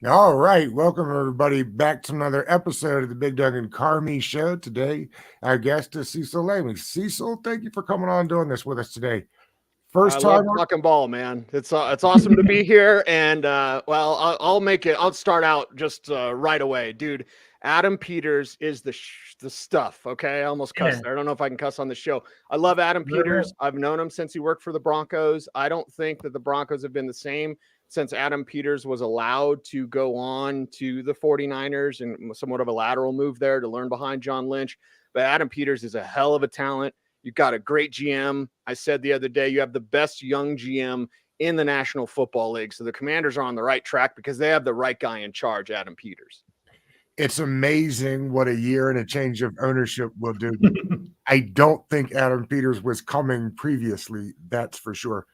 All right. Welcome, everybody, back to another episode of the Big Doug and Carmi Show. Today, our guest is Cecil Lammey. Cecil, thank you for coming on doing this with us today. I First love time on. talking ball, man. It's awesome to be here, and I'll make it. I'll start out just right away, dude. Adam Peters is the stuff. Okay, I almost cussed there. I don't know if I can cuss on the show. I love Adam Peters. I've known him since he worked for the Broncos. I don't think that the Broncos have been the same since Adam Peters was allowed to go on to the 49ers and somewhat of a lateral move there to learn behind John Lynch. But Adam Peters is a hell of a talent. You've got a great GM. I said the other day, you have the best young GM in the National Football League. So the Commanders are on the right track because they have the right guy in charge, Adam Peters. It's amazing what a year and a change of ownership will do. I don't think Adam Peters was coming previously. That's for sure.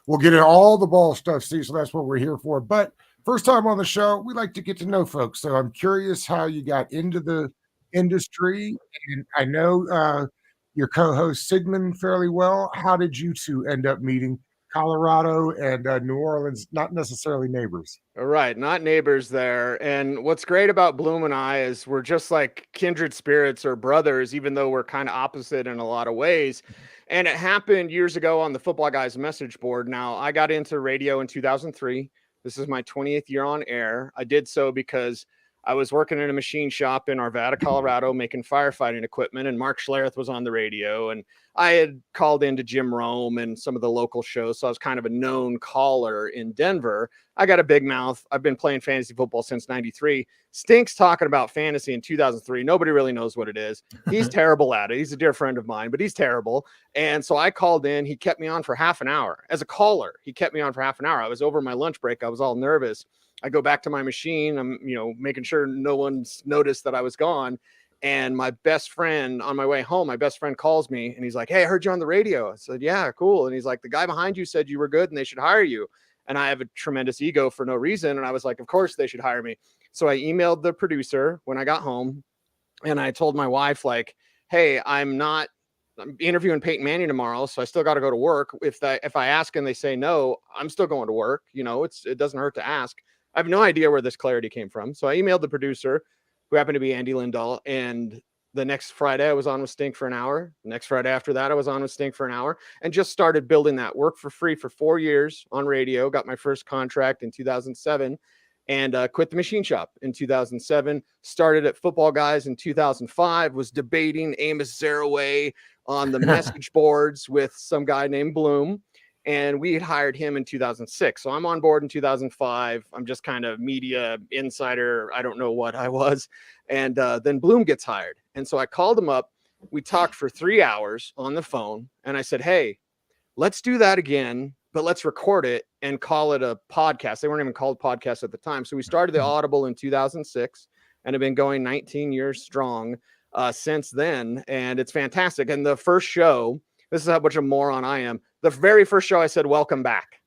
We'll get into all the ball stuff, Cecil. That's what we're here for. But first time on the show, we like to get to know folks. So I'm curious how you got into the industry. And I know your co-host Sigmund fairly well. How did you two end up meeting? Colorado and New Orleans, not necessarily neighbors. All right, not neighbors there. And what's great about Bloom and I is we're just like kindred spirits or brothers, even though we're kind of opposite in a lot of ways. And it happened years ago on the Football Guys message board. Now, I got into radio in 2003. This is my 20th year on air. I did so because I was working in a machine shop in Arvada, Colorado, making firefighting equipment, and Mark Schlereth was on the radio. And I had called into Jim Rome and some of the local shows, so I was kind of a known caller in Denver. I got a big mouth. I've been playing fantasy football since 93. Stinks talking about fantasy in 2003. Nobody really knows what it is. He's terrible at it. He's a dear friend of mine, but he's terrible. And so I called in. He kept me on for half an hour. As a caller, he kept me on for half an hour. I was over my lunch break. I was all nervous. I go back to my machine. I'm, making sure no one's noticed that I was gone. And my best friend on my way home, my best friend calls me and he's like, "Hey, I heard you on the radio." I said, "Yeah, cool." And he's like, "The guy behind you said you were good and they should hire you." And I have a tremendous ego for no reason. And I was like, "Of course they should hire me." So I emailed the producer when I got home and I told my wife, like, "Hey, I'm interviewing Peyton Manning tomorrow, so I still got to go to work. If I ask and they say no, I'm still going to work. It doesn't hurt to ask." I have no idea where this clarity came from. So I emailed the producer, who happened to be Andy Lindahl. And the next Friday I was on with Stink for an hour. Next Friday after that, I was on with Stink for an hour and just started building that. Work for free for 4 years on radio. Got my first contract in 2007 and quit the machine shop in 2007. Started at Football Guys in 2005. Was debating Amos Zaraway on the message boards with some guy named Bloom. And we had hired him in 2006. So I'm on board in 2005. I'm just kind of media insider. I don't know what I was. And then Bloom gets hired. And so I called him up. We talked for 3 hours on the phone. And I said, "Hey, let's do that again, but let's record it and call it a podcast." They weren't even called podcasts at the time. So we started the Audible in 2006 and have been going 19 years strong since then. And it's fantastic. And the first show, this is how much a moron I am. The very first show I said, "Welcome back,"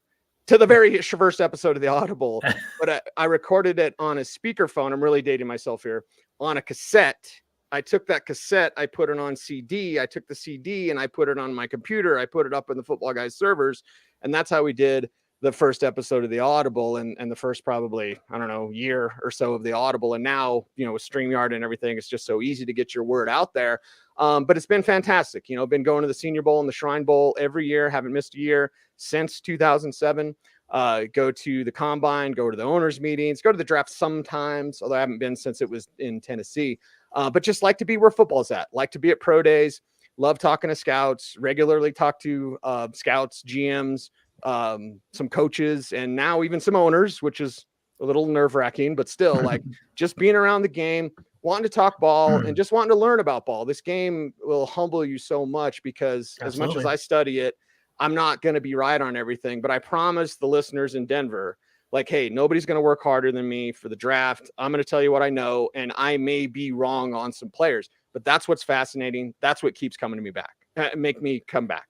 to the very first episode of the Audible. But I recorded it on a speakerphone. I'm really dating myself here. On a cassette. I took that cassette. I put it on CD. I took the CD and I put it on my computer. I put it up in the Football Guys servers. And that's how we did the first episode of the Audible and the first probably, I don't know, year or so of the Audible. And now, with StreamYard and everything, it's just so easy to get your word out there. But it's been fantastic. Been going to the Senior Bowl and the Shrine Bowl every year. Haven't missed a year since 2007. Go to the Combine, go to the owners' meetings, go to the draft sometimes, although I haven't been since it was in Tennessee. But just like to be where football's at. Like to be at pro days. Love talking to scouts. Regularly talk to scouts, GMs, some coaches, and now even some owners, which is a little nerve-wracking, but still, like, just being around the game, wanting to talk ball and just wanting to learn about ball. This game will humble you so much because as much as I study it, I'm not going to be right on everything, but I promise the listeners in Denver, like, hey, nobody's going to work harder than me for the draft. I'm going to tell you what I know, and I may be wrong on some players, but that's what's fascinating. That's what keeps coming to me back, make me come back.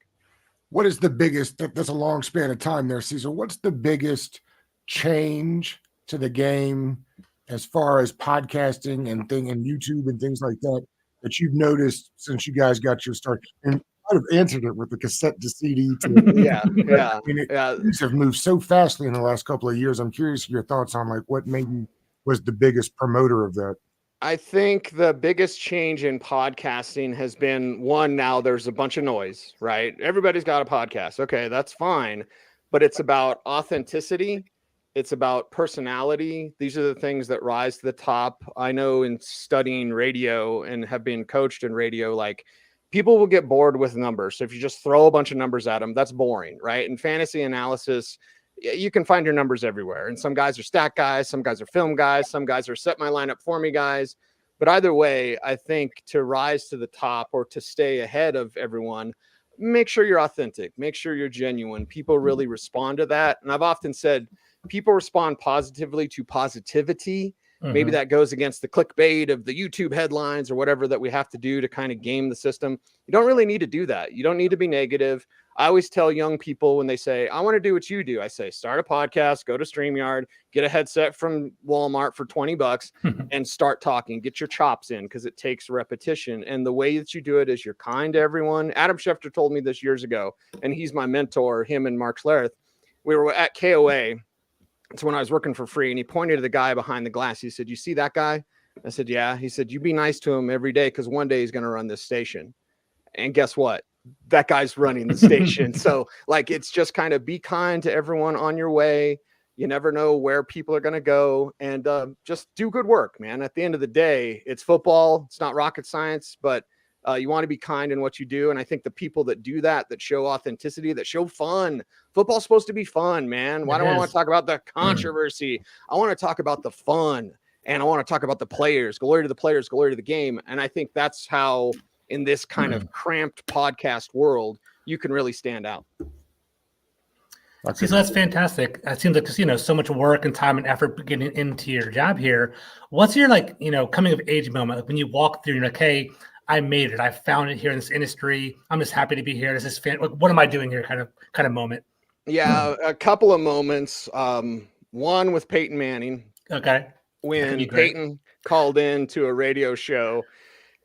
What is the biggest, that's a long span of time there, Cecil. What's the biggest change to the game as far as podcasting and YouTube and things like that you've noticed since you guys got your start? And might have answered it with the cassette to CD. Yeah. Things have moved so fastly in the last couple of years. I'm curious your thoughts on like what maybe was the biggest promoter of that? I think the biggest change in podcasting has been one, now there's a bunch of noise, right? Everybody's got a podcast. Okay, that's fine. But it's about authenticity. It's about personality. These are the things that rise to the top. I know in studying radio and have been coached in radio, like people will get bored with numbers. So if you just throw a bunch of numbers at them, that's boring, right? In fantasy analysis, you can find your numbers everywhere. And some guys are stat guys, some guys are film guys, some guys are set my lineup for me guys. But either way, I think to rise to the top or to stay ahead of everyone, make sure you're authentic, make sure you're genuine. People really respond to that. And I've often said people respond positively to positivity. Maybe that goes against the clickbait of the YouTube headlines or whatever that we have to do to kind of game the system. You don't really need to do that. You don't need to be negative. I always tell young people when they say, I want to do what you do, I say, start a podcast, go to StreamYard, get a headset from Walmart for $20 and start talking, get your chops in, because it takes repetition. And the way that you do it is you're kind to everyone. Adam Schefter told me this years ago, and he's my mentor, him and Mark Schlereth. We were at KOA. It's when I was working for free, and he pointed to the guy behind the glass. He said, you see that guy? I said, yeah. He said, you be nice to him every day, because one day he's going to run this station. And guess what? That guy's running the station. So like, it's just kind of be kind to everyone on your way. You never know where people are going to go, and just do good work, man. At the end of the day, it's football. It's not rocket science, but you want to be kind in what you do. And I think the people that do that, that show authenticity, that show fun, football's supposed to be fun, man. Why do I want to talk about the controversy? I want to talk about the fun, and I want to talk about the players, glory to the players, glory to the game. And I think that's how, in this kind of cramped podcast world, you can really stand out. See, so that's fantastic. It seems like, so much work and time and effort getting into your job here. What's your coming of age moment? Like when you walk through, you're like, hey, I made it. I found it here in this industry. I'm just happy to be here. This is what am I doing here? Kind of moment. Yeah, a couple of moments. One with Peyton Manning. Okay. When Peyton called in to a radio show,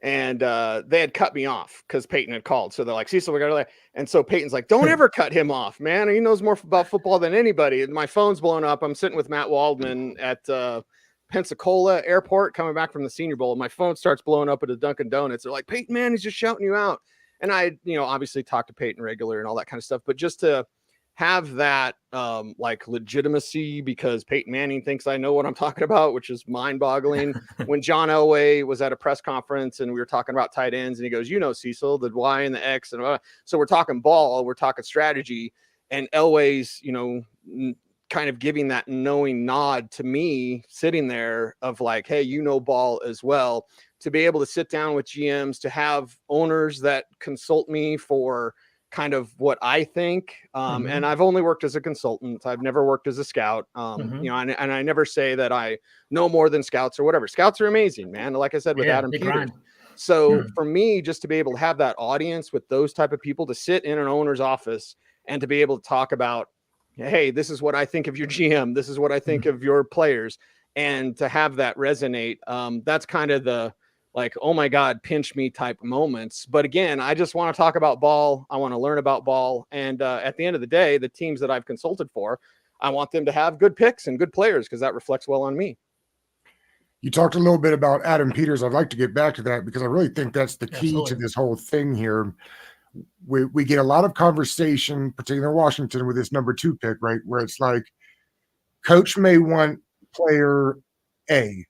and they had cut me off because Peyton had called. So they're like, Cecil, we got to. And so Peyton's like, don't ever cut him off, man. He knows more about football than anybody. And my phone's blown up. I'm sitting with Matt Waldman at Pensacola Airport coming back from the Senior Bowl. My phone starts blowing up at a Dunkin' Donuts. They're like, Peyton, man, he's just shouting you out. And I, obviously talk to Peyton regular and all that kind of stuff. But just to have that legitimacy, because Peyton Manning thinks I know what I'm talking about, which is mind-boggling. When John Elway was at a press conference and we were talking about tight ends, and he goes, Cecil, the Y and the X, and so we're talking ball, we're talking strategy, and Elway's kind of giving that knowing nod to me sitting there of like, hey, ball as well, to be able to sit down with GMs, to have owners that consult me for kind of what I think. And I've only worked as a consultant. I've never worked as a scout. And I never say that I know more than scouts or whatever. Scouts are amazing, man. Like I said, with Adam Peters. So for me, just to be able to have that audience with those type of people, to sit in an owner's office and to be able to talk about, hey, this is what I think of your GM. This is what I think of your players. And to have that resonate, that's kind of the, like, oh my God, pinch me type moments. But again, I just want to talk about ball. I want to learn about ball. And at the end of the day, the teams that I've consulted for, I want them to have good picks and good players, because that reflects well on me. You talked a little bit about Adam Peters. I'd like to get back to that, because I really think that's the key to this whole thing here. We get a lot of conversation, particularly in Washington, with this number 2 pick, right? Where it's like, coach may want player A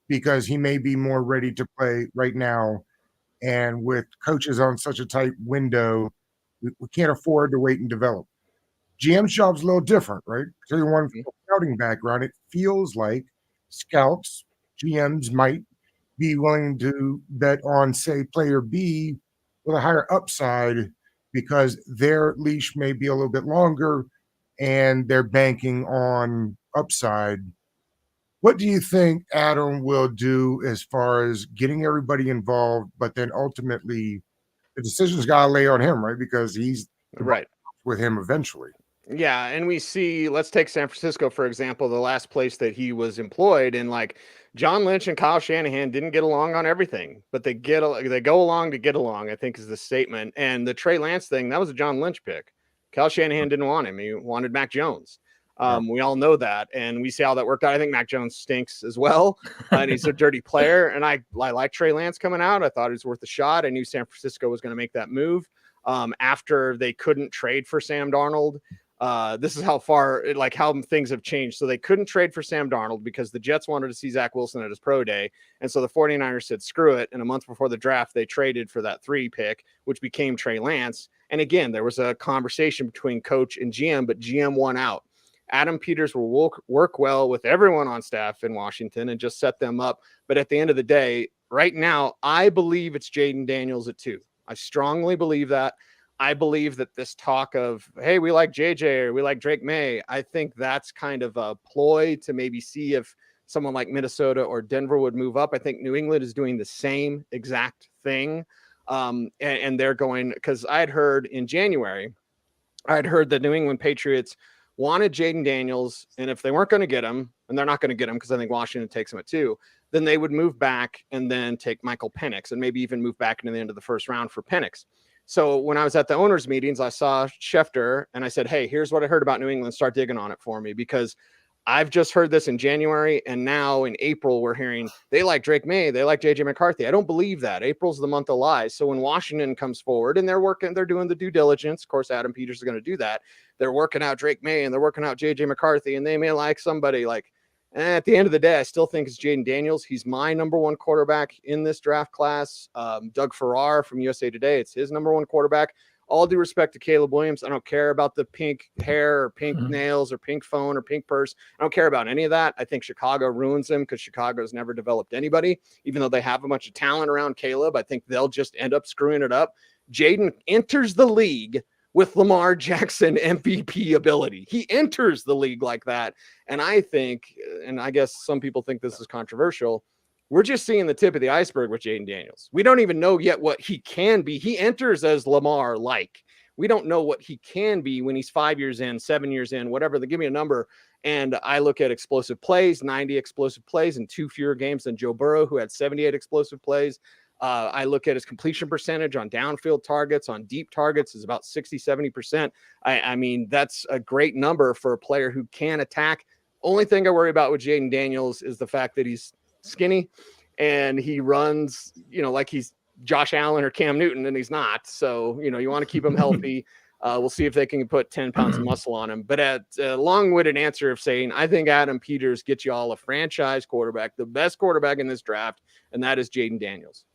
because he may be more ready to play right now. And with coaches on such a tight window, we can't afford to wait and develop. GM's job's a little different, right? So you want a scouting background. It feels like scouts, GMs might be willing to bet on, say, player B with a higher upside, because their leash may be a little bit longer and they're banking on upside. What do you think Adam will do as far as getting everybody involved, but then ultimately the decision's got to lay on him, right? Because he's right with him eventually. Yeah. And we see, let's take San Francisco, for example, the last place that he was employed, and like John Lynch and Kyle Shanahan didn't get along on everything, but they go along to get along, I think is the statement. And the Trey Lance thing, that was a John Lynch pick. Kyle Shanahan didn't want him. He wanted Mac Jones. We all know that, and we see how that worked out. I think Mac Jones stinks as well, and he's a dirty player. And I like Trey Lance coming out. I thought he was worth a shot. I knew San Francisco was going to make that move after they couldn't trade for Sam Darnold. This is how how things have changed. So they couldn't trade for Sam Darnold because the Jets wanted to see Zach Wilson at his pro day. And so the 49ers said, screw it. And a month before the draft, they traded for that 3 pick, which became Trey Lance. And again, there was a conversation between coach and GM, but GM won out. Adam Peters will work well with everyone on staff in Washington and just set them up. But at the end of the day, right now, I believe it's Jaden Daniels at 2. I strongly believe that. I believe that this talk of, hey, we like JJ or we like Drake May, I think that's kind of a ploy to maybe see if someone like Minnesota or Denver would move up. I think New England is doing the same exact thing. And they're going, because I'd heard in January, the New England Patriots wanted Jaden Daniels, and if they weren't going to get him, and they're not going to get him because I think Washington takes him at 2, then they would move back and then take Michael Penix and maybe even move back into the end of the first round for Penix. So when I was at the owners' meetings, I saw Schefter and I said, hey, here's what I heard about New England. Start digging on it for me, because I've just heard this in January, and now in April, we're hearing they like Drake May, they like JJ McCarthy. I don't believe that. April's the month of lies. So when Washington comes forward and they're doing the due diligence, of course, Adam Peters is going to do that. They're working out Drake May and they're working out JJ McCarthy, and they may like somebody like, at the end of the day, I still think it's Jaden Daniels. He's my number 1 quarterback in this draft class. Doug Farrar from USA Today, it's his number 1 quarterback. All due respect to Caleb Williams, I don't care about the pink hair or pink nails or pink phone or pink purse. I don't care about any of that. I think Chicago ruins him because Chicago's never developed anybody, even though they have a bunch of talent around Caleb. I think they'll just end up screwing it up. Jaden enters the league with Lamar Jackson MVP ability. He enters the league like that. And I think, and I guess some people think this is controversial, we're just seeing the tip of the iceberg with Jaden Daniels. We don't even know yet what he can be. He enters as Lamar-like. We don't know what he can be when he's 5 years in, 7 years in, whatever. They give me a number. And I look at explosive plays, 90 explosive plays in 2 fewer games than Joe Burrow, who had 78 explosive plays. I look at his completion percentage on downfield targets, on deep targets is about 60, 70%. I mean, that's a great number for a player who can attack. Only thing I worry about with Jaden Daniels is the fact that he's skinny and he runs, like he's Josh Allen or Cam Newton, and he's not. So, you want to keep him healthy. We'll see if they can put 10 pounds of muscle on him. But at a long-winded answer of saying, I think Adam Peters gets you all a franchise quarterback, the best quarterback in this draft, and that is Jaden Daniels.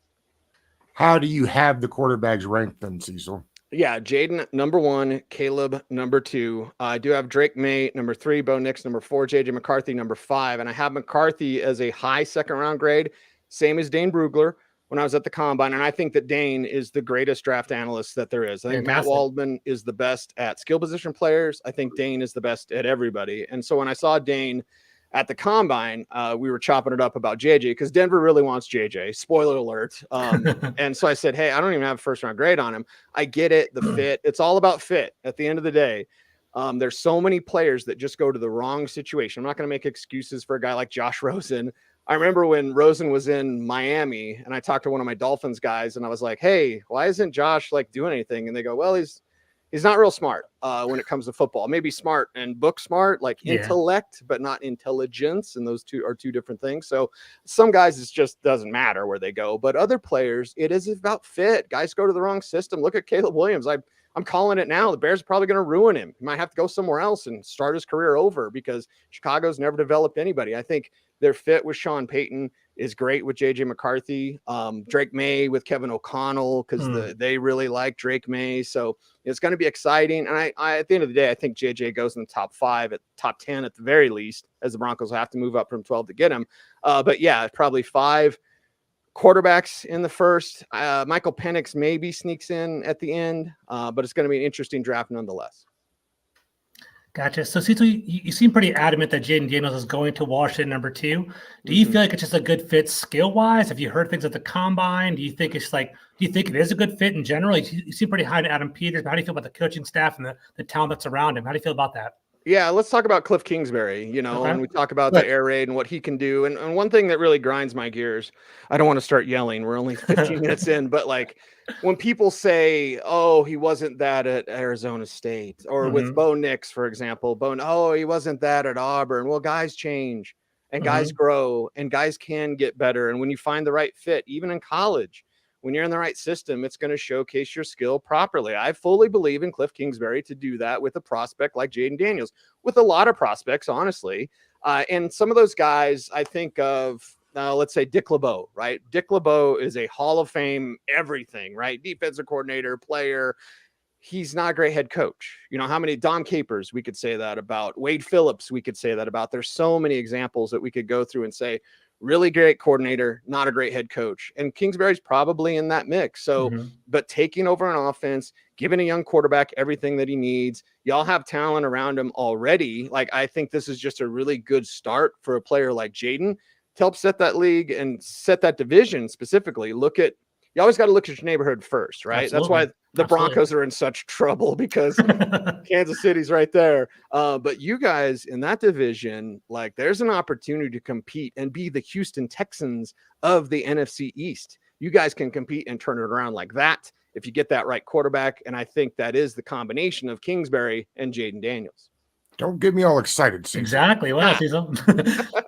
How do you have the quarterbacks ranked then, Cecil? Yeah, Jaden, number 1, Caleb, number 2. I do have Drake May, number 3, Bo Nix, number 4, JJ McCarthy, number 5. And I have McCarthy as a high second-round grade, same as Dane Brugler when I was at the Combine. And I think that Dane is the greatest draft analyst that there is. I think Matt Waldman is the best at skill position players. I think Dane is the best at everybody. And so when I saw Dane at the Combine, we were chopping it up about JJ because Denver really wants JJ. Spoiler alert. And so I said, hey, I don't even have a first-round grade on him. I get it, the fit. It's all about fit at the end of the day. There's so many players that just go to the wrong situation. I'm not going to make excuses for a guy like Josh Rosen. I remember when Rosen was in Miami, and I talked to one of my Dolphins guys, and I was like, hey, why isn't Josh doing anything? And they go, well, he's not real smart when it comes to football. Maybe smart and book smart, intellect, but not intelligence. And those two are 2 different things. So some guys, it just doesn't matter where they go. But other players, it is about fit. Guys go to the wrong system. Look at Caleb Williams. I'm calling it now. The Bears are probably going to ruin him. He might have to go somewhere else and start his career over because Chicago's never developed anybody. I think their fit with Sean Payton is great with JJ McCarthy, Drake May with Kevin O'Connell, because they really like Drake May. So it's going to be exciting. And I at the end of the day, I think JJ goes in the top 5, at top 10 at the very least, as the Broncos will have to move up from 12 to get him. But yeah, probably 5 quarterbacks in the first. Michael Penix maybe sneaks in at the end, but it's going to be an interesting draft nonetheless. Gotcha. So, Cecil, you seem pretty adamant that Jaden Daniels is going to Washington number 2. Do you feel like it's just a good fit skill-wise? Have you heard things at the Combine? Do you think it is a good fit in general? You seem pretty high on Adam Peters, but how do you feel about the coaching staff and the talent that's around him? How do you feel about that? Yeah, let's talk about Cliff Kingsbury, and we talk about the air raid and what he can do. And one thing that really grinds my gears, I don't want to start yelling. We're only 15 minutes in, but when people say, "Oh, he wasn't that at Arizona State," or with Bo Nix, for example, "Oh, he wasn't that at Auburn." Well, guys change and guys grow and guys can get better. And when you find the right fit, even in college, when you're in the right system, it's going to showcase your skill properly. I fully believe in Cliff Kingsbury to do that with a prospect like Jaden Daniels, with a lot of prospects, honestly. And some of those guys, I think of, let's say Dick LeBeau, right? Dick LeBeau is a Hall of Fame everything, right? Defensive coordinator, player. He's not a great head coach. You know, how many Dom Capers we could say that about, Wade Phillips we could say that about. There's so many examples that we could go through and say, really great coordinator, not a great head coach. And Kingsbury's probably in that mix. So, but taking over an offense, giving a young quarterback everything that he needs, y'all have talent around him already. Like, I think this is just a really good start for a player like Jaden to help set that league and set that division specifically. You always got to look at your neighborhood first, right? Absolutely. That's why the Broncos are in such trouble, because Kansas City's right there. But you guys in that division, like, there's an opportunity to compete and be the Houston Texans of the NFC East. You guys can compete and turn it around like that if you get that right quarterback. And I think that is the combination of Kingsbury and Jaden Daniels. Don't get me all excited, Cecil. Exactly. Wow, Cecil.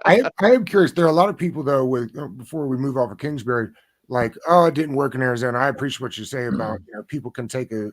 I am curious. There are a lot of people, though, before we move off of Kingsbury, like, oh, it didn't work in Arizona. I appreciate what you say about, people can take a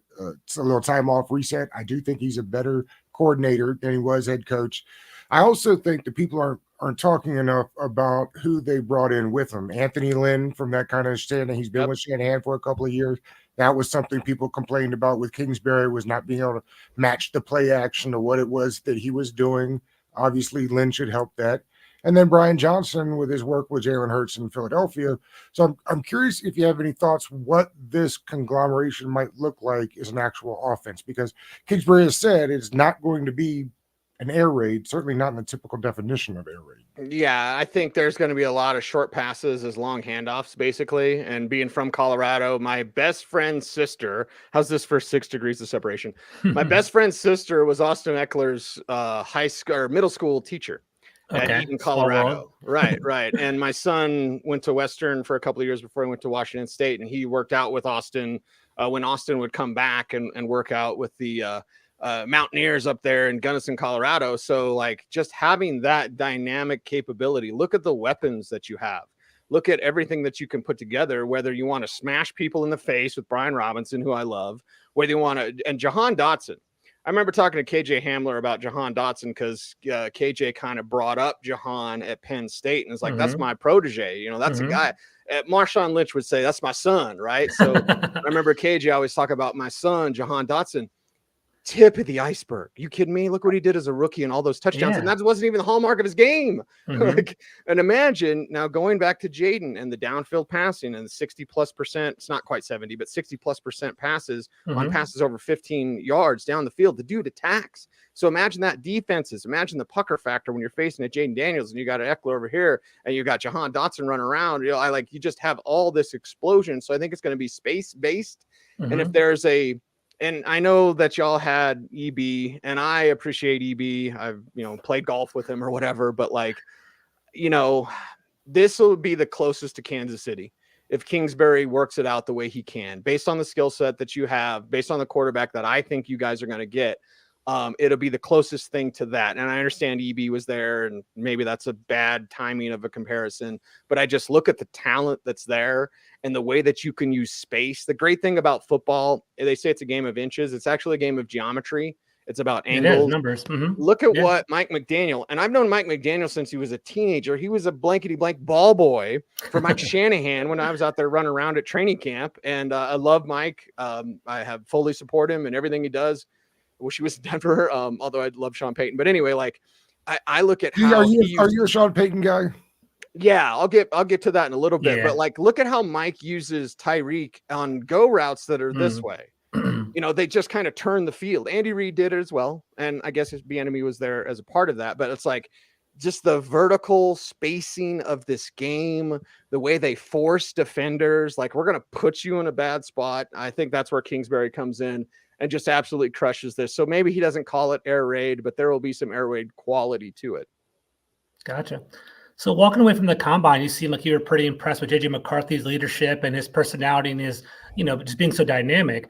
little time off, reset. I do think he's a better coordinator than he was head coach. I also think that people aren't talking enough about who they brought in with him. Anthony Lynn, from that kind of understanding, he's been with Shanahan for a couple of years. That was something people complained about with Kingsbury, was not being able to match the play action to what it was that he was doing. Obviously, Lynn should help that. And then Brian Johnson with his work with Jalen Hurts in Philadelphia. So I'm curious if you have any thoughts what this conglomeration might look like as an actual offense, because Kingsbury has said it's not going to be an air raid, certainly not in the typical definition of air raid. Yeah, I think there's going to be a lot of short passes as long handoffs, basically. And being from Colorado, my best friend's sister, how's this for 6 degrees of separation? My best friend's sister was Austin Eckler's high school or middle school teacher at Eaton, Colorado. Right. And my son went to Western for a couple of years before he went to Washington State, and he worked out with Austin when Austin would come back and work out with the Mountaineers up there in Gunnison, Colorado. So, like, just having that dynamic capability, look at the weapons that you have. Look at everything that you can put together, whether you want to smash people in the face with Brian Robinson, who I love, whether you want to, and Jahan Dotson. I remember talking to KJ Hamler about Jahan Dotson because KJ kind of brought up Jahan at Penn State and is like, that's my protege. You know, that's a guy. Marshawn Lynch would say, that's my son, right? So I remember KJ always talk about my son, Jahan Dotson. Tip of the iceberg. You kidding me? Look what he did as a rookie and all those touchdowns. And that wasn't even the hallmark of his game. And imagine now going back to Jaden and the downfield passing and the 60+%. It's not quite 70, but 60+% passes on passes over 15 yards down the field. The dude attacks. So imagine that defenses. Imagine the pucker factor when you're facing a Jaden Daniels and you got an Eckler over here and you got Jahan Dotson running around. You know, you just have all this explosion. So I think it's going to be space based. And if there's and I know that y'all had EB, and I appreciate EB. I've, played golf with him or whatever, but this will be the closest to Kansas City if Kingsbury works it out the way he can, based on the skill set that you have, based on the quarterback that I think you guys are going to get. It'll be the closest thing to that. And I understand EB was there, and maybe that's a bad timing of a comparison, but I just look at the talent that's there and the way that you can use space. The great thing about football, they say it's a game of inches. It's actually a game of geometry. It's about angles, numbers. Look at what Mike McDaniel, and I've known Mike McDaniel since he was a teenager. He was a blankety blank ball boy for Mike Shanahan when I was out there running around at training camp. And I love Mike. I have fully support him and everything he does. I wish he was in Denver, although I love Sean Payton. But anyway, I look at how are you a Sean Payton guy? Yeah, I'll get to that in a little bit. But look at how Mike uses Tyreek on go routes that are this way. They just kind of turn the field. Andy Reid did it as well, and I guess his Bieniemy was there as a part of that. But it's just the vertical spacing of this game, the way they force defenders. We're going to put you in a bad spot. I think that's where Kingsbury comes in and just absolutely crushes this. So maybe he doesn't call it air raid, but there will be some air raid quality to it. Gotcha. So walking away from the combine, you seem like you were pretty impressed with JJ McCarthy's leadership and his personality and his, just being so dynamic.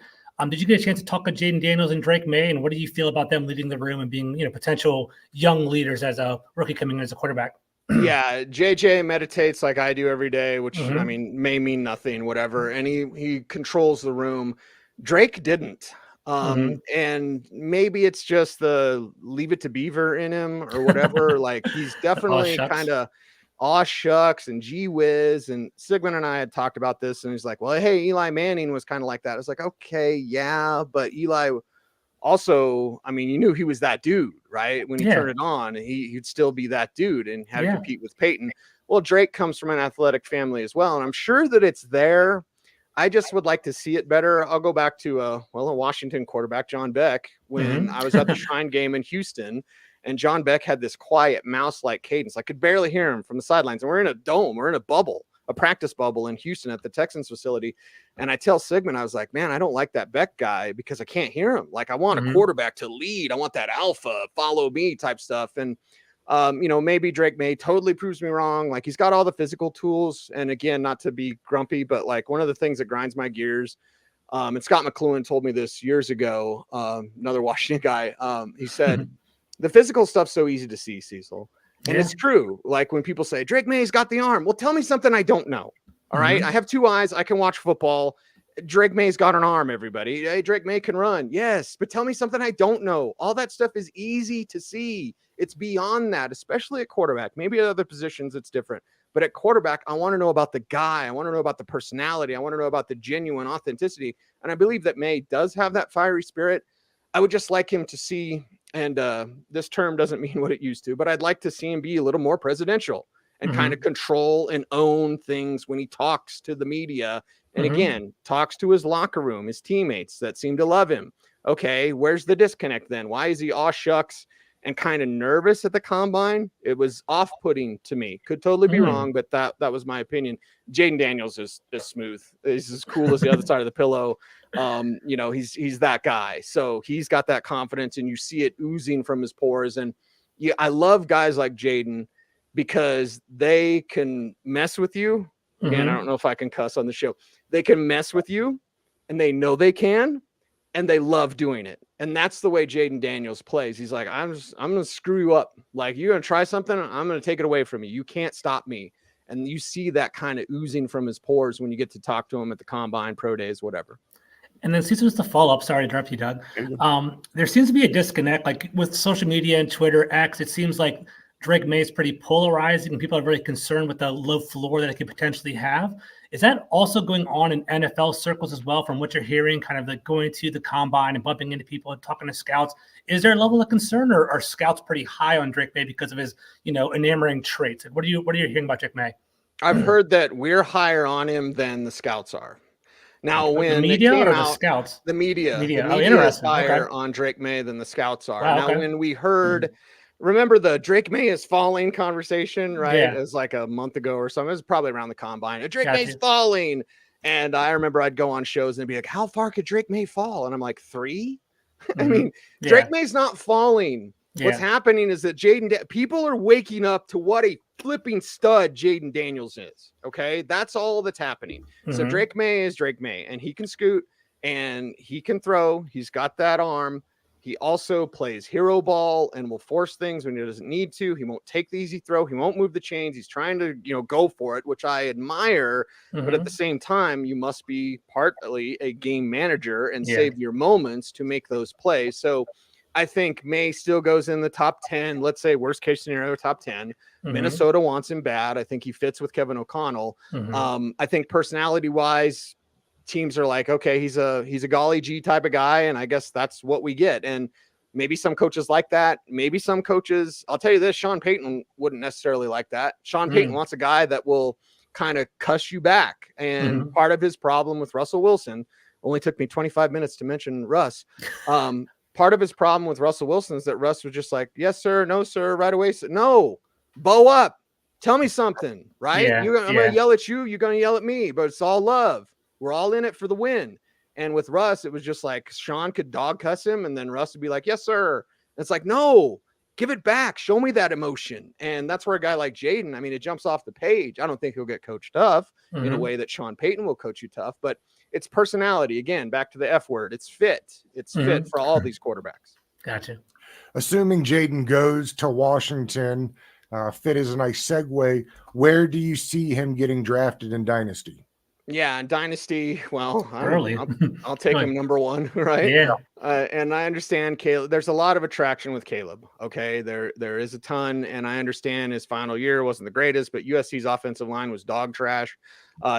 Did you get a chance to talk with Jaden Daniels and Drake May? And what do you feel about them leading the room and being, potential young leaders as a rookie coming in as a quarterback? Yeah, JJ meditates like I do every day, which Mhm. I mean may mean nothing, whatever. And he controls the room. Drake didn't. And maybe it's just the leave it to Beaver in him or whatever. Like he's definitely shucks. kind of aw shucks and gee whiz. And Sigmund and I had talked about this, and he's like, well, hey, Eli Manning was kind of like that. I was like, okay, yeah, but Eli also, I mean, you knew he was that dude, right? When he Yeah. turned it on, he'd still be that dude and had to Yeah. compete with Peyton. Well, Drake comes from an athletic family as well, and I'm sure that it's there. I just would like to see it better. I'll go back to a Washington quarterback, John Beck, when I was at the Shrine game in Houston, and John Beck had this quiet mouse-like cadence. I could barely hear him from the sidelines. And we're in a dome, we're in a bubble, a practice bubble in Houston at the Texans facility. And I tell Sigmund, I was like, man, I don't like that Beck guy because I can't hear him. Like I want a quarterback to lead. I want that alpha, follow me type stuff. And maybe Drake May totally proves me wrong. Like he's got all the physical tools. And again, not to be grumpy, but like one of the things that grinds my gears, and Scott McLuhan told me this years ago, another Washington guy, he said, the physical stuff's so easy to see, Cecil. And it's true. Like when people say Drake May's got the arm, well, tell me something I don't know. All right. I have two eyes. I can watch football. Drake May's got an arm, everybody. Hey, Drake May can run. Yes. But tell me something I don't know. All that stuff is easy to see. It's beyond that, especially at quarterback. Maybe at other positions, it's different. But at quarterback, I want to know about the guy. I want to know about the personality. I want to know about the genuine authenticity. And I believe that May does have that fiery spirit. I would just like him to see, and this term doesn't mean what it used to, but I'd like to see him be a little more presidential and kind of control and own things when he talks to the media. And again, talks to his locker room, his teammates that seem to love him. Okay, where's the disconnect then? Why is he aw shucks and kind of nervous at the combine? It was off-putting to me. Could totally be wrong, but that was my opinion. Jaden Daniels is smooth. He's as cool as the other side of the pillow. He's that guy. So he's got that confidence, and you see it oozing from his pores. And I love guys like Jaden because they can mess with you. Again, I don't know if I can cuss on the show. They can mess with you, and they know they can, and they love doing it. And that's the way Jaden Daniels plays. He's like, I'm going to screw you up. Like, you're going to try something, I'm going to take it away from you. You can't stop me. And you see that kind of oozing from his pores when you get to talk to him at the combine, pro days, whatever. And then Cecil, just to follow up, sorry to interrupt you, Doug. There seems to be a disconnect, like with social media and Twitter, X. It seems like Drake May is pretty polarizing, and people are very concerned with the low floor that it could potentially have. Is that also going on in NFL circles as well, from what you're hearing, kind of like going to the combine and bumping into people and talking to scouts? Is there a level of concern, or are scouts pretty high on Drake May because of his, enamoring traits? What are you hearing about Drake May? I've heard that we're higher on him than the scouts are. Now, when the media it came or out, the scouts? the media Oh, is interesting. higher on Drake May than the scouts are. Wow, now, okay. when we heard, remember the Drake May is falling conversation, right? Yeah. It was like a month ago or something. It was probably around the combine. Drake Gotcha. May's falling. And I remember I'd go on shows and be like, how far could Drake May fall? And I'm like, 3? I mean, Drake May's not falling. What's happening is that people are waking up to what a flipping stud Jaden Daniels is. Okay. That's all that's happening. So Drake May is Drake May, and he can scoot and he can throw. He's got that arm. He also plays hero ball and will force things when he doesn't need to. He won't take the easy throw. He won't move the chains. He's trying to, go for it, which I admire. But at the same time, you must be partly a game manager and save your moments to make those plays. So I think May still goes in the top 10. Let's say worst case scenario, top 10. Minnesota wants him bad. I think he fits with Kevin O'Connell. I think personality wise, teams are like, okay, he's a golly gee type of guy, and I guess that's what we get. And maybe some coaches like that. Maybe some coaches, I'll tell you this, Sean Payton wouldn't necessarily like that. Sean Payton wants a guy that will kind of cuss you back. And part of his problem with Russell Wilson, only took me 25 minutes to mention Russ. Part of his problem with Russell Wilson is that Russ was just like, yes, sir, no, sir, right away. No, bow up. Tell me something, right? I'm going to yell at you. You're going to yell at me, but it's all love. We're all in it for the win. And with Russ, it was just like Sean could dog cuss him, and then Russ would be like, yes, sir. And it's like, no, give it back. Show me that emotion. And that's where a guy like Jaden, I mean, it jumps off the page. I don't think he'll get coached tough in a way that Sean Payton will coach you tough, but it's personality. Again, back to the F word. It's fit. It's fit for all these quarterbacks. Gotcha. Assuming Jaden goes to Washington, fit is a nice segue. Where do you see him getting drafted in Dynasty? Yeah, and Dynasty, well, Early. I'll take him number one, right? Yeah. And I understand Caleb. There's a lot of attraction with Caleb. Okay, there is a ton, and I understand his final year wasn't the greatest, but USC's offensive line was dog trash.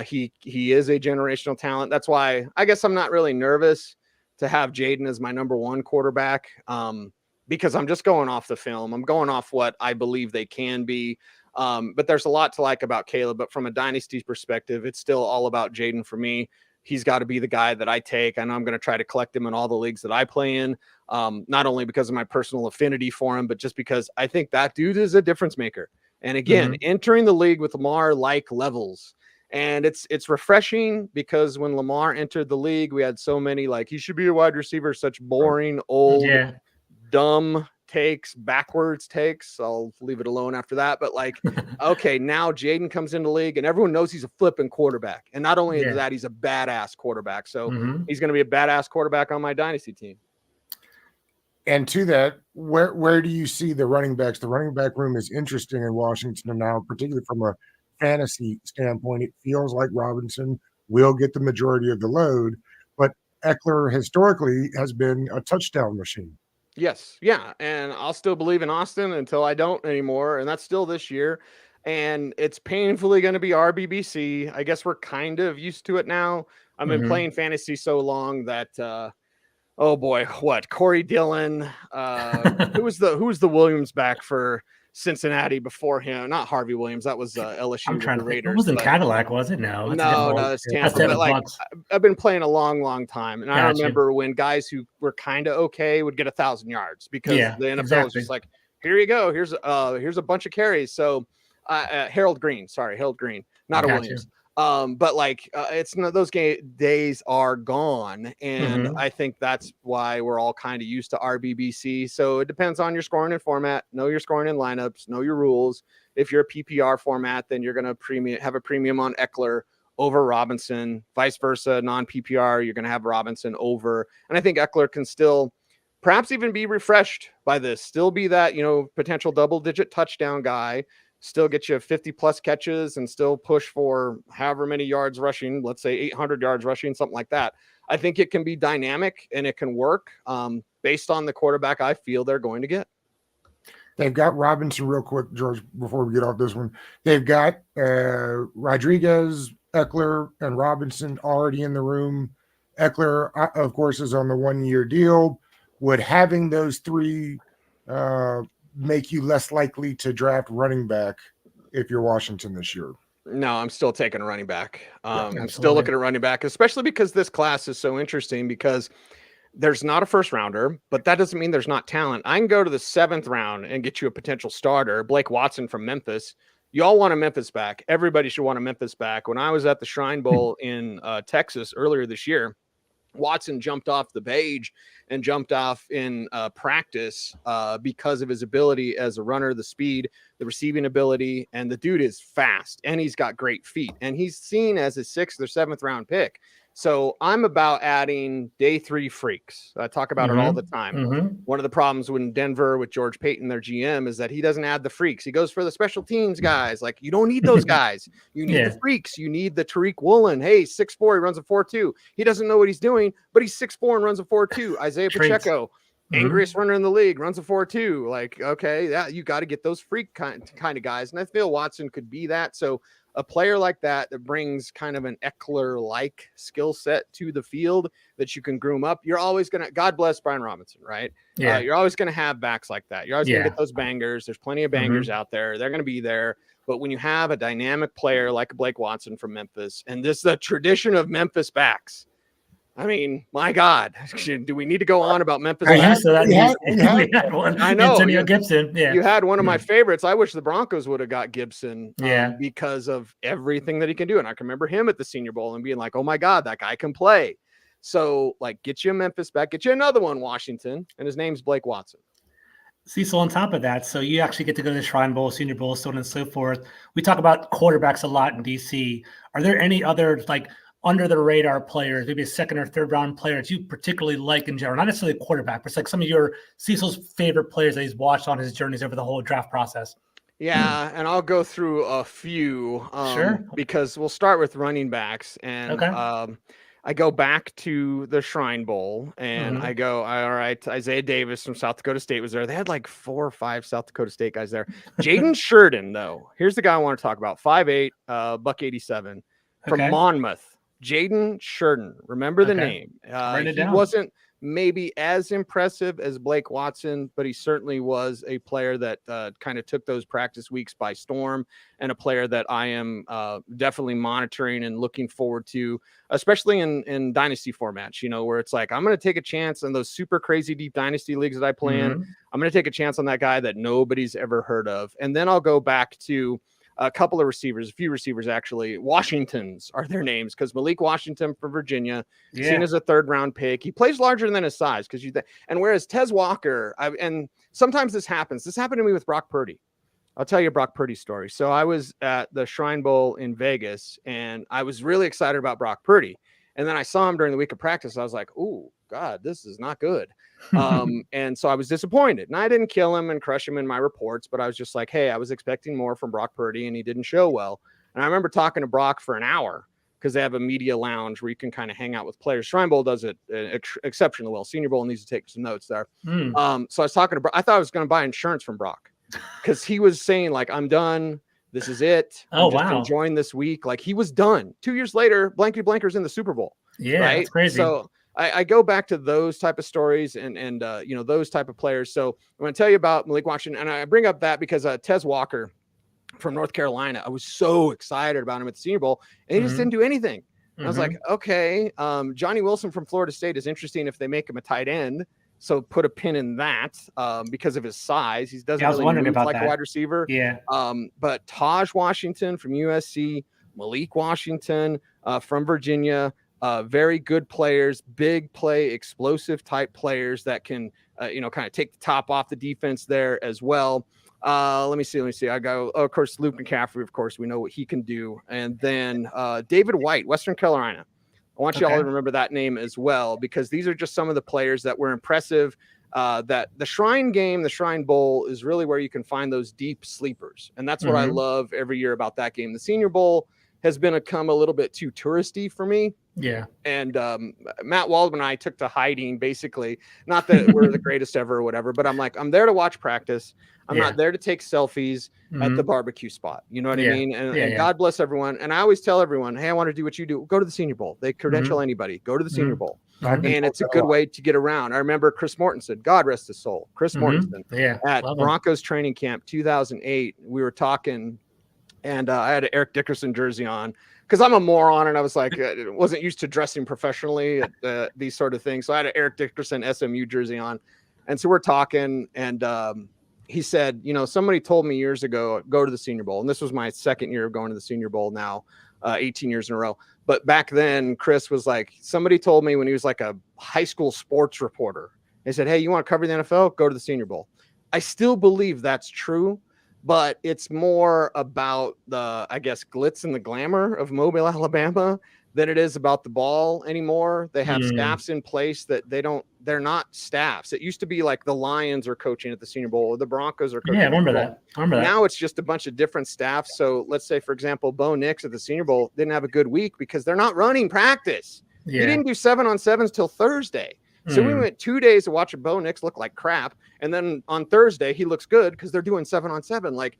He is a generational talent. That's why I guess I'm not really nervous to have Jaden as my number one quarterback, because I'm just going off the film. I'm going off what I believe they can be. But there's a lot to like about Caleb, but from a dynasty perspective, it's still all about Jaden for me. He's got to be the guy that I take. I know I'm going to try to collect him in all the leagues that I play in, not only because of my personal affinity for him, but just because I think that dude is a difference maker. And again, entering the league with Lamar-like levels. And it's refreshing because when Lamar entered the league, we had so many, like, he should be a wide receiver, such boring, old, dumb takes, backwards takes. I'll leave it alone after that. But like, okay, now Jaden comes into the league and everyone knows he's a flipping quarterback. And not only is that, he's a badass quarterback. So he's going to be a badass quarterback on my dynasty team. And to that, where do you see the running backs? The running back room is interesting in Washington now, particularly from a fantasy standpoint. It feels like Robinson will get the majority of the load, but Eckler historically has been a touchdown machine. Yes. Yeah. And I'll still believe in Austin until I don't anymore. And that's still this year. And it's painfully going to be RBBC. I guess we're kind of used to it now. I've been playing fantasy so long that, oh boy, what? Corey Dillon, who was the Williams back for Cincinnati before him? Not Harvey Williams. That was LSU. I'm trying to think. Raiders. It wasn't Cadillac, was it? No, it's Tampa. But like, I've been playing a long time, and I remember when guys who were kind of okay would get 1,000 yards because the NFL was just like, here you go. Here's a bunch of carries. So Harold Green, not a Williams. But like, it's not, those days are gone. And I think that's why we're all kind of used to RBBC. So it depends on your scoring and format. Know your scoring and lineups, know your rules. If you're a PPR format, then you're going to have a premium on Eckler over Robinson, vice versa. Non-PPR, you're going to have Robinson over. And I think Eckler can still perhaps even be refreshed by this, still be that, potential double-digit touchdown guy, still get you 50 plus catches and still push for however many yards rushing, let's say 800 yards rushing, something like that. I think it can be dynamic and it can work based on the quarterback I feel they're going to get. They've got Robinson real quick, George, before we get off this one. They've got Rodriguez, Eckler, and Robinson already in the room. Eckler, of course, is on the 1-year deal. Would having those three make you less likely to draft running back if you're Washington this year? No, I'm still taking a running back. I'm still looking at running back, especially because this class is so interesting because there's not a first rounder, but that doesn't mean there's not talent. I can go to the 7th round and get you a potential starter, Blake Watson from Memphis. You all want a Memphis back. Everybody should want a Memphis back. When I was at the Shrine Bowl in Texas earlier this year, Watson jumped off the page and jumped off in practice because of his ability as a runner, the speed, the receiving ability, and the dude is fast and he's got great feet and he's seen as a 6th or 7th round pick. So I'm about adding day 3 freaks. I talk about it all the time. One of the problems when Denver with George Payton, their GM, is that he doesn't add the freaks. He goes for the special teams guys. Like, you don't need those guys. You need the freaks. You need the Tariq Woolen. Hey, 6'4", he runs a 4.2. He doesn't know what he's doing, but he's 6'4" and runs a 4.2. Isaiah Pacheco, angriest runner in the league, runs a 4.2. Like, okay, you got to get those freak kind of guys. And I feel Watson could be that. So a player like that brings kind of an Eckler-like skill set to the field that you can groom up. You're always going to, God bless Brian Robinson, right? Yeah. You're always going to have backs like that. You're always going to get those bangers. There's plenty of bangers out there. They're going to be there. But when you have a dynamic player like Blake Watson from Memphis, and this is the tradition of Memphis backs, I mean, my God, do we need to go on about Memphis? We had one. I know. Antonio Gibson. Yeah. You had one of my favorites. I wish the Broncos would have got Gibson because of everything that he can do. And I can remember him at the Senior Bowl and being like, oh my God, that guy can play. So like, get you a Memphis back, get you another one, Washington. And his name's Blake Watson. Cecil, on top of that, so you actually get to go to the Shrine Bowl, Senior Bowl, so on and so forth. We talk about quarterbacks a lot in DC. Are there any other like under the radar players, maybe a second or third round player that you particularly like in general? Not necessarily a quarterback, but it's like some of your Cecil's favorite players that he's watched on his journeys over the whole draft process. Yeah, and I'll go through a few Sure. because we'll start with running backs. And I go back to the Shrine Bowl and I go, all right, Isaiah Davis from South Dakota State was there. They had like 4 or 5 South Dakota State guys there. Jaden Sheridan, though, here's the guy I want to talk about. 5'8", buck 87 from Monmouth. Jaden Sheridan. Remember the name. He wasn't maybe as impressive as Blake Watson, but he certainly was a player that kind of took those practice weeks by storm, and a player that I am definitely monitoring and looking forward to, especially in dynasty formats, where it's like, I'm going to take a chance on those super crazy deep dynasty leagues that I play in. I'm going to take a chance on that guy that nobody's ever heard of. And then I'll go back to a couple of receivers, a few receivers, actually. Washingtons are their names, because Malik Washington from Virginia, seen as a 3rd round pick. He plays larger than his size, and whereas Tez Walker, and sometimes this happens. This happened to me with Brock Purdy. I'll tell you a Brock Purdy story. So I was at the Shrine Bowl in Vegas, and I was really excited about Brock Purdy. And then I saw him during the week of practice. I was like, "Oh God, this is not good." And so I was disappointed, and I didn't kill him and crush him in my reports, but I was just like, hey, I was expecting more from Brock Purdy, and he didn't show well. And I remember talking to Brock for an hour, because they have a media lounge where you can kind of hang out with players. Shrine Bowl does it exceptionally well. Senior Bowl needs to take some notes there. So I was talking to Brock. I thought I was going to buy insurance from Brock, because he was saying, like, I'm done. This is it. I'm just enjoying this week. Like, he was done. 2 years later, Blanky Blanker's in the Super Bowl. Yeah, right? That's crazy. So I go back to those type of stories and those type of players. So I'm going to tell you about Malik Washington, and I bring up that because Tez Walker from North Carolina, I was so excited about him at the Senior Bowl, and he just didn't do anything. And I was like, okay, Johnny Wilson from Florida State is interesting if they make him a tight end. So put a pin in that because of his size. He doesn't really move like a wide receiver. Yeah. But Taj Washington from USC, Malik Washington from Virginia, very good players, big play, explosive type players that can, kind of take the top off the defense there as well. Let me see. I go, of course, Luke McCaffrey, of course, we know what he can do. And then David White, Western Carolina. I want you all to remember that name as well, because these are just some of the players that were impressive. That the Shrine game, the Shrine Bowl, is really where you can find those deep sleepers. And that's what I love every year about that game. The Senior Bowl has become a little bit too touristy for me. Yeah. And Matt Waldman and I took to hiding, basically. Not that we're the greatest ever or whatever, but I'm like, I'm there to watch practice. I'm not there to take selfies at the barbecue spot. You know what I mean? And God bless everyone. And I always tell everyone, hey, I want to do what you do. Go to the Senior Bowl. They credential anybody. Go to the Senior Bowl. And it's a good way to get around. I remember Chris Mortensen, God rest his soul. Chris Mortensen at Broncos training camp 2008. We were talking, and I had an Eric Dickerson jersey on, because I'm a moron, and I was like, wasn't used to dressing professionally at these sort of things. So I had an Eric Dickerson SMU jersey on. And so we're talking, and he said, somebody told me years ago, go to the Senior Bowl. And this was my second year of going to the Senior Bowl now, 18 years in a row. But back then, Chris was like, somebody told me when he was like a high school sports reporter, they said, hey, you want to cover the NFL? Go to the Senior Bowl. I still believe that's true, but it's more about the, I guess, glitz and the glamour of Mobile, Alabama than it is about the ball anymore. They have staffs in place that they're not staffs. It used to be like the Lions are coaching at the Senior Bowl or the Broncos are coaching. Yeah, I remember that. Now it's just a bunch of different staffs. So let's say, for example, Bo Nix at the Senior Bowl didn't have a good week because they're not running practice. He didn't do 7-on-7s till Thursday. So we went 2 days to watch Bo Nix look like crap. And then on Thursday, he looks good because they're doing 7-on-7. Like,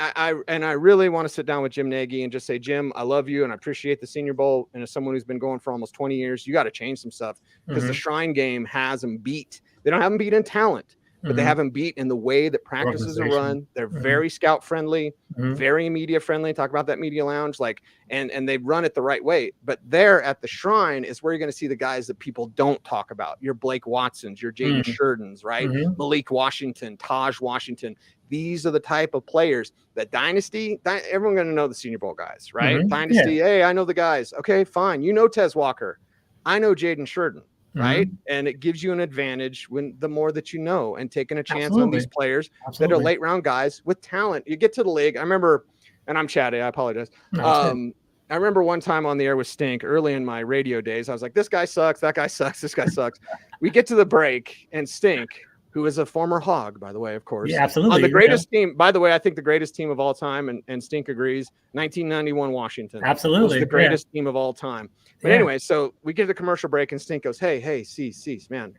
I really want to sit down with Jim Nagy and just say, Jim, I love you and I appreciate the Senior Bowl. And as someone who's been going for almost 20 years, you got to change some stuff, because the Shrine game has them beat. They don't have them beat in talent, but they have them beat in the way that practices are run. They're very scout friendly, very media friendly. Talk about that media lounge, like, and they run it the right way. But there at the Shrine is where you're going to see the guys that people don't talk about. Your Blake Watsons, your Jaden Sherdens, right? Malik Washington, Taj Washington. These are the type of players that Dynasty, everyone's going to know the Senior Bowl guys, right? Dynasty, hey, I know the guys. Okay, fine. You know Tez Walker. I know Jaden Sheridan. right? And it gives you an advantage when the more that you know, and taking a chance on Absolutely. these players that are Absolutely. late round guys with talent. You get to the league. I remember, and I'm chatty, I apologize. No, it's good. I remember one time on the air with Stink early in my radio days, I was like, this guy sucks, that guy sucks, this guy sucks. We get to the break, and Stink, who is a former Hog, by the way, of course. Yeah, absolutely. On the greatest team, by the way, I think the greatest team of all time, and Stink agrees, 1991 Washington. Absolutely. Was the greatest team of all time. But anyway, so we get to the commercial break, and Stink goes, hey, Cease, man,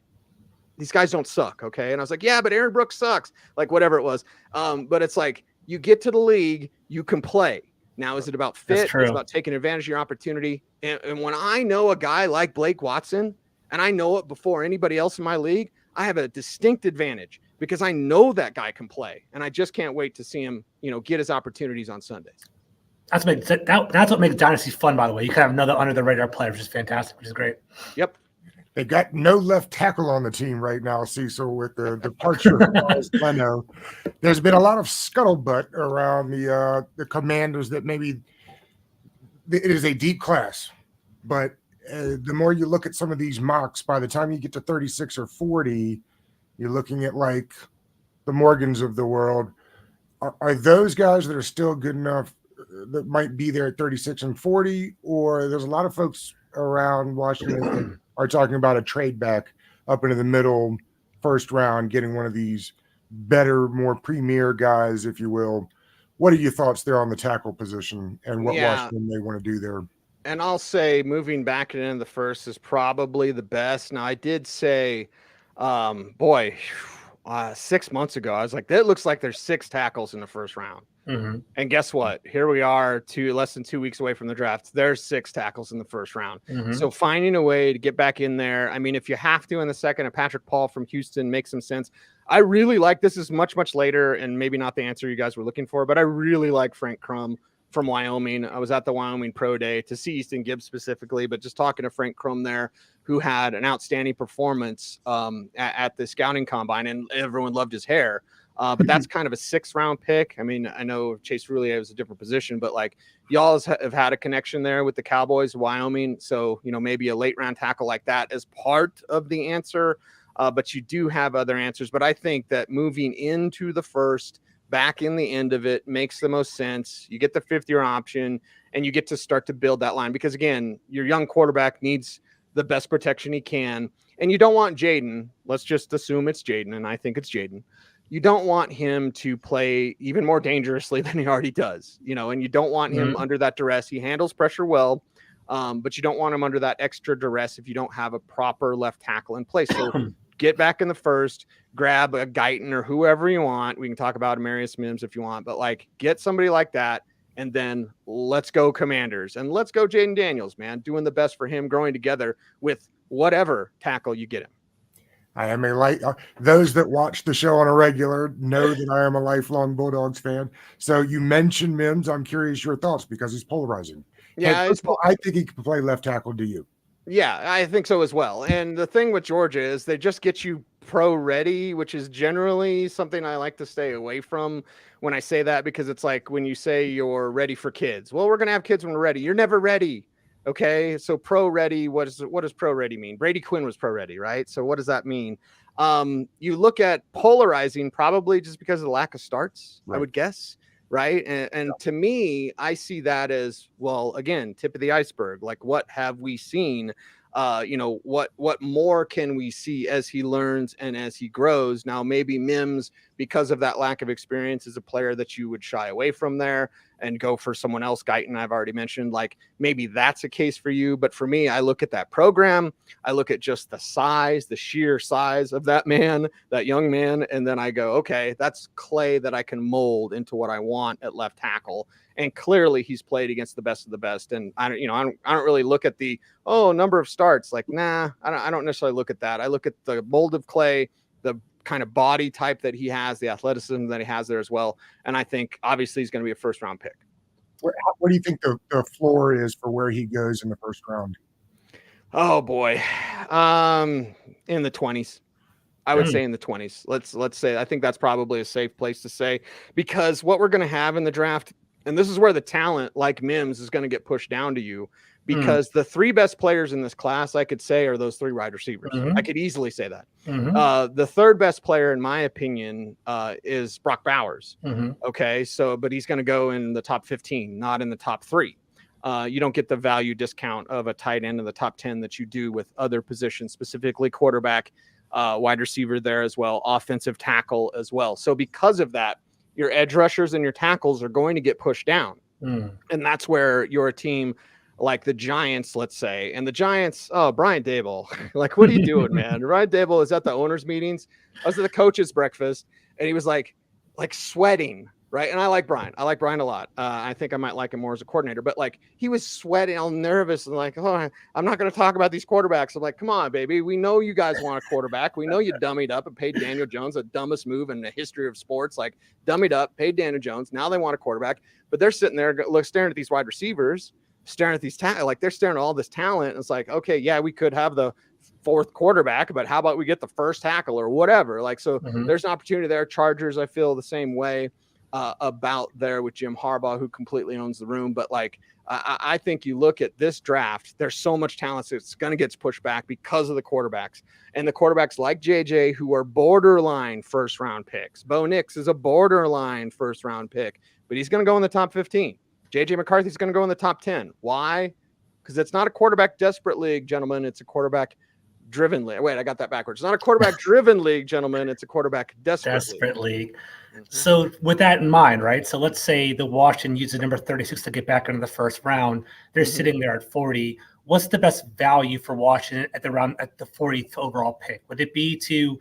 these guys don't suck, okay? And I was like, yeah, but Aaron Brooks sucks. Like, whatever it was. But it's like, you get to the league, you can play. Now, is it about fit? It's about taking advantage of your opportunity. And when I know a guy like Blake Watson, and I know it before anybody else in my league, I have a distinct advantage because I know that guy can play. And I just can't wait to see him, get his opportunities on Sundays. That's what makes Dynasty fun, by the way. You kind of know the under the radar player, which is fantastic, which is great. Yep. They got no left tackle on the team right now, Cecil, with the departure of Leno. There's been a lot of scuttlebutt around the Commanders that maybe it is a deep class. But the more you look at some of these mocks, by the time you get to 36 or 40, you're looking at like the Morgans of the world. Are those guys that are still good enough that might be there at 36 and 40? Or there's a lot of folks around Washington are talking about a trade back up into the middle first round, getting one of these better, more premier guys, if you will. What are your thoughts there on the tackle position and what Washington may want to do there? And I'll say moving back into the first is probably the best. Now, I did say, 6 months ago, I was like, that looks like there's 6 tackles in the first round. And guess what? Here we are, less than 2 weeks away from the draft. There's 6 tackles in the first round. So finding a way to get back in there. I mean, if you have to in the second, a Patrick Paul from Houston makes some sense. I really like, this is much, much later and maybe not the answer you guys were looking for, but I really like Frank Crum from Wyoming. I was at the Wyoming Pro Day to see Easton Gibbs specifically, but just talking to Frank Crum there, who had an outstanding performance at the scouting combine, and everyone loved his hair. But that's kind of a 6th round pick. I mean, I know Chase Roulier was a different position, but like y'all have had a connection there with the Cowboys, Wyoming. So, maybe a late round tackle like that is part of the answer. But you do have other answers. But I think that moving into the first, back in the end of it, makes the most sense. You get the 5th-year option, and you get to start to build that line. Because, again, your young quarterback needs the best protection he can. And you don't want Jaden. Let's just assume it's Jaden, and I think it's Jaden. You don't want him to play even more dangerously than he already does, and you don't want him under that duress. He handles pressure well, but you don't want him under that extra duress if you don't have a proper left tackle in place. So get back in the first, grab a Guyton or whoever you want. We can talk about Amarius Mims if you want, but like get somebody like that. And then let's go Commanders, and let's go Jaden Daniels, man, doing the best for him, growing together with whatever tackle you get him. I am those that watch the show on a regular know that I am a lifelong Bulldogs fan. So you mentioned Mims. I'm curious your thoughts because he's polarizing. Yeah, I think he can play left tackle. Do you? Yeah, I think so as well. And the thing with Georgia is they just get you pro ready, which is generally something I like to stay away from when I say that, because it's like when you say you're ready for kids. Well, we're going to have kids when we're ready. You're never ready. Okay. So pro ready, what does pro ready mean? Brady Quinn was pro ready, right? So what does that mean? You look at polarizing probably just because of the lack of starts, right. I would guess. Right. And to me, I see that as, well, again, tip of the iceberg. Like, what have we seen? What more can we see as he learns and as he grows? Now, maybe Mims, because of that lack of experience, is a player that you would shy away from there and go for someone else. Guyton, I've already mentioned, like maybe that's a case for you. But for me, I look at that program. I look at just the size, the sheer size of that man, that young man. And then I go, okay, that's clay that I can mold into what I want at left tackle. And clearly he's played against the best of the best. And I don't really look at the, number of starts. Like, nah, I don't necessarily look at that. I look at the mold of clay, the kind of body type that he has, the athleticism that he has there as well. And I think obviously he's going to be a first round pick. What do you think the floor is for where he goes in the first round? Oh boy. In the 20s. I would say in the 20s. Let's say, I think that's probably a safe place to say, because what we're going to have in the draft, and this is where the talent like Mims is going to get pushed down to you, because the 3 best players in this class, I could say, are those 3 wide receivers. I could easily say that. The 3rd best player, in my opinion, is Brock Bowers. Okay, so but he's going to go in the top 15, not in the top 3. You don't get the value discount of a tight end in the top 10 that you do with other positions, specifically quarterback, wide receiver there as well, offensive tackle as well. So because of that, your edge rushers and your tackles are going to get pushed down. And that's where your team like the Giants, let's say, and the Giants, Brian Dable, like, what are you doing, man? Brian Dable is at the owners' meetings. I was at the coaches' breakfast, and he was like sweating, right? And I like Brian. I like Brian a lot. I think I might like him more as a coordinator, but like he was sweating, all nervous, and like, oh, I'm not going to talk about these quarterbacks. I'm like, come on, baby. We know you guys want a quarterback. We know you dummied up and paid Daniel Jones, the dumbest move in the history of sports. Like, dummied up, paid Daniel Jones. Now they want a quarterback, but they're sitting there staring at these wide receivers, staring at these like they're staring at all this talent. And it's like, okay, yeah, we could have the 4th quarterback, but how about we get the 1st tackle or whatever? Like, so there's an opportunity there. Chargers, I feel the same way about there with Jim Harbaugh, who completely owns the room. But like, I think you look at this draft, there's so much talent, so it's going to get pushed back because of the quarterbacks, and the quarterbacks like JJ, who are borderline 1st round picks. Bo Nix is a borderline 1st round pick, but he's going to go in the top 15. JJ McCarthy's going to go in the top 10. Why? Because it's not a quarterback desperate league, gentlemen. It's a quarterback driven league. Wait, I got that backwards. It's not a quarterback driven league, gentlemen. It's a quarterback desperate league. So with that in mind, right? So let's say the Washington uses number 36 to get back into the 1st round. They're sitting there at 40. What's the best value for Washington at the 40th overall pick? Would it be to